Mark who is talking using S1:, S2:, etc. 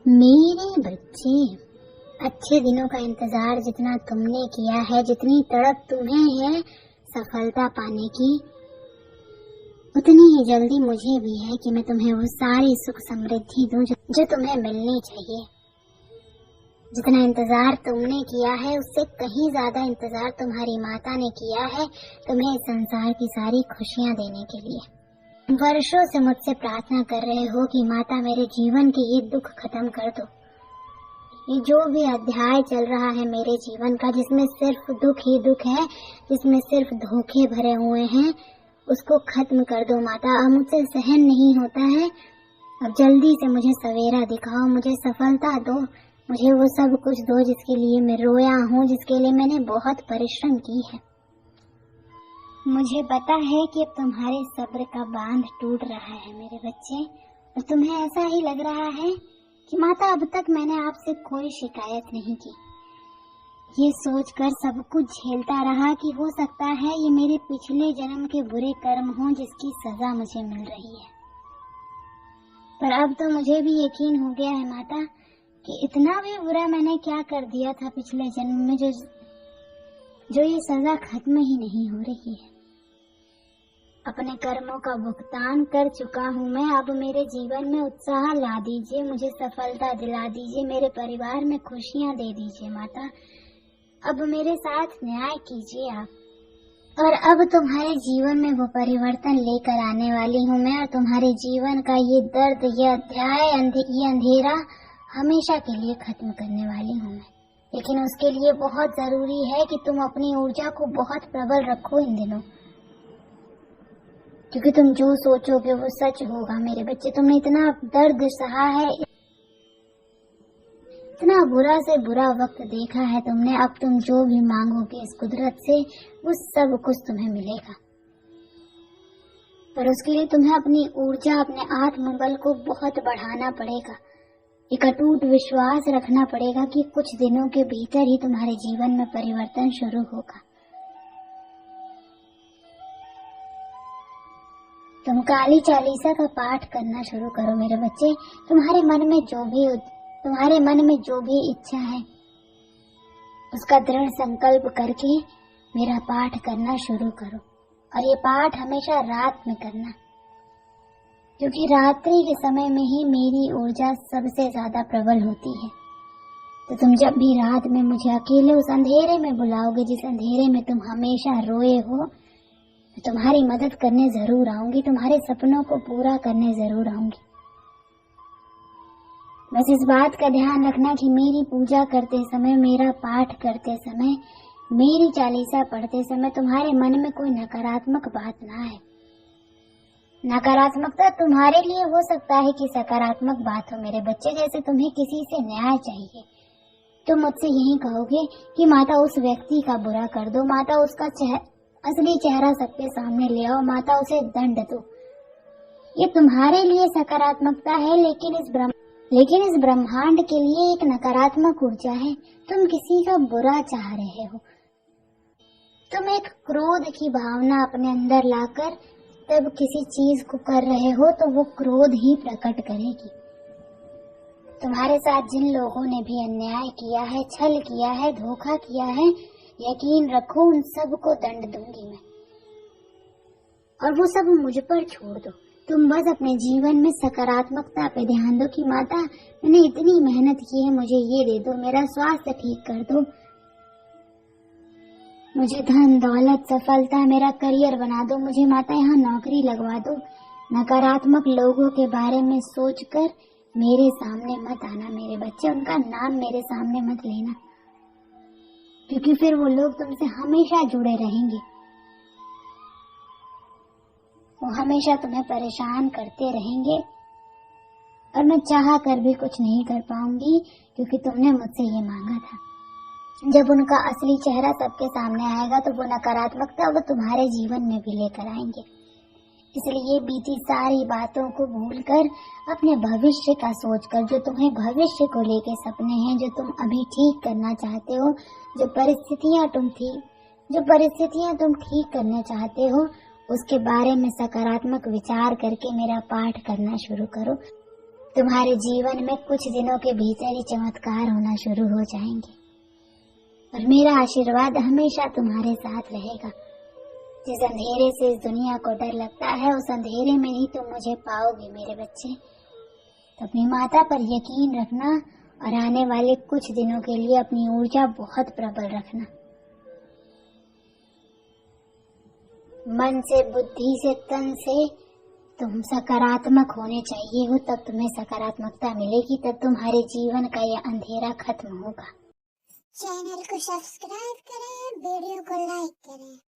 S1: मेरे बच्चे, अच्छे दिनों का इंतजार जितना तुमने किया है, जितनी तड़प तुम्हें है सफलता पाने की, उतनी ही जल्दी मुझे भी है कि मैं तुम्हें वो सारी सुख समृद्धि दूं जो तुम्हें मिलनी चाहिए। जितना इंतजार तुमने किया है उससे कहीं ज्यादा इंतजार तुम्हारी माता ने किया है तुम्हें इस संसार की सारी खुशियां देने के लिए। वर्षों से मुझसे प्रार्थना कर रहे हो कि माता मेरे जीवन के ये दुख खत्म कर दो। ये जो भी अध्याय चल रहा है मेरे जीवन का, जिसमें सिर्फ दुख ही दुख है, जिसमें सिर्फ धोखे भरे हुए हैं, उसको खत्म कर दो माता। अब मुझसे सहन नहीं होता है। अब जल्दी से मुझे सवेरा दिखाओ, मुझे सफलता दो, मुझे वो सब कुछ दो जिसके लिए मैं रोया हूँ, जिसके लिए मैंने बहुत परिश्रम की है। मुझे पता है कि अब तुम्हारे सब्र का बांध टूट रहा है मेरे बच्चे, और तुम्हें ऐसा ही लग रहा है कि माता अब तक मैंने आपसे कोई शिकायत नहीं की। ये सोचकर सब कुछ झेलता रहा कि हो सकता है ये मेरे पिछले जन्म के बुरे कर्म हों जिसकी सजा मुझे मिल रही है। पर अब तो मुझे भी यकीन हो गया है माता कि इतना भी बुरा मैंने क्या कर दिया था पिछले जन्म में जो ये सजा खत्म ही नहीं हो रही है। अपने कर्मों का भुगतान कर चुका हूँ मैं। अब मेरे जीवन में उत्साह ला दीजिए, मुझे सफलता दिला दीजिए, मेरे परिवार में खुशियाँ दे दीजिए माता। अब मेरे साथ न्याय कीजिए आप। और अब तुम्हारे जीवन में वो परिवर्तन लेकर आने वाली हूँ मैं, और तुम्हारे जीवन का ये दर्द, ये अध्याय, ये अंधेरा हमेशा के लिए खत्म करने वाली हूँ मैं। लेकिन उसके लिए बहुत जरूरी है कि तुम अपनी ऊर्जा को बहुत प्रबल रखो इन दिनों, क्योंकि तुम जो सोचोगे वो सच होगा मेरे बच्चे। तुमने इतना दर्द सहा है, इतना बुरा से बुरा वक्त देखा है तुमने। अब तुम जो भी मांगोगे इस कुदरत से वो सब कुछ तुम्हें मिलेगा, पर उसके लिए तुम्हें अपनी ऊर्जा, अपने आत्मबल को बहुत बढ़ाना पड़ेगा। एक अटूट विश्वास रखना पड़ेगा कि कुछ दिनों के भीतर ही तुम्हारे जीवन में परिवर्तन शुरू होगा। तुम काली चालीसा का पाठ करना शुरू करो मेरे बच्चे। तुम्हारे मन में जो भी इच्छा है उसका दृढ़ संकल्प करके मेरा पाठ करना शुरू करो। और ये पाठ हमेशा रात में करना, क्योंकि रात्रि के समय में ही मेरी ऊर्जा सबसे ज्यादा प्रबल होती है। तो तुम जब भी रात में मुझे अकेले उस अंधेरे में बुलाओगे, जिस अंधेरे में तुम हमेशा रोए हो, तुम्हारी मदद करने जरूर आऊंगी, तुम्हारे सपनों को पूरा करने जरूर आऊंगी। बस इस बात का ध्यान रखना कि मेरी पूजा करते समय, मेरा पाठ करते समय, मेरी चालीसा पढ़ते समय तुम्हारे मन में कोई नकारात्मक बात ना आए। नकारात्मकता तुम्हारे लिए हो सकता है कि सकारात्मक बात हो मेरे बच्चे। जैसे तुम्हें किसी से न्याय चाहिए, तुम मुझसे यही कहोगे कि माता उस व्यक्ति का बुरा कर दो, माता उसका असली चेहरा सबके सामने ले आओ, माता उसे दंड दो। ये तुम्हारे लिए सकारात्मकता है, लेकिन इस ब्रह्मांड के लिए एक नकारात्मक ऊर्जा है। तुम किसी का बुरा चाह रहे हो, तुम एक क्रोध की भावना अपने अंदर लाकर तब किसी चीज को कर रहे हो तो वो क्रोध ही प्रकट करेगी। तुम्हारे साथ जिन लोगों ने भी अन्याय किया है, छल किया है, धोखा किया है, यकीन रखो उन सब को दंड दूंगी मैं, और वो सब मुझ पर छोड़ दो। तुम बस अपने जीवन में सकारात्मकता पे ध्यान दो कि माता मैंने इतनी मेहनत की है, मुझे ये दे दो, मेरा स्वास्थ्य ठीक कर दो, मुझे धन दौलत सफलता, मेरा करियर बना दो, मुझे माता यहाँ नौकरी लगवा दो। नकारात्मक लोगों के बारे में सोचकर मेरे सामने मत आना मेरे बच्चे, उनका नाम मेरे सामने मत लेना, क्योंकि फिर वो लोग तुमसे हमेशा जुड़े रहेंगे। वो हमेशा तुम्हें परेशान करते रहेंगे, और मैं चाह कर भी कुछ नहीं कर पाऊंगी, क्योंकि तुमने मुझसे ये मांगा था। जब उनका असली चेहरा सबके सामने आएगा तो वो नकारात्मकता वो तुम्हारे जीवन में भी लेकर आएंगे। इसलिए बीती सारी बातों को भूलकर अपने भविष्य का सोचकर, जो तुम्हें भविष्य को लेके सपने हैं, जो तुम अभी ठीक करना चाहते हो, जो परिस्थितियां तुम ठीक करना चाहते हो, उसके बारे में सकारात्मक विचार करके मेरा पाठ करना शुरू करो। तुम्हारे जीवन में कुछ दिनों के भीतर ही चमत्कार होना शुरू हो जाएंगे और मेरा आशीर्वाद हमेशा तुम्हारे साथ रहेगा। जिस अंधेरे से इस दुनिया को डर लगता है, उस अंधेरे में ही तुम मुझे पाओगे मेरे बच्चे। तो अपनी माता पर यकीन रखना और आने वाले कुछ दिनों के लिए अपनी ऊर्जा बहुत प्रबल रखना। मन से, बुद्धि से, तन से तुम सकारात्मक होने चाहिए हो, तब तुम्हें सकारात्मकता मिलेगी, तब तुम्हारे जीवन का यह अंधेरा खत्म होगा।
S2: चैनल को सब्सक्राइब करें, वीडियो को लाइक करें।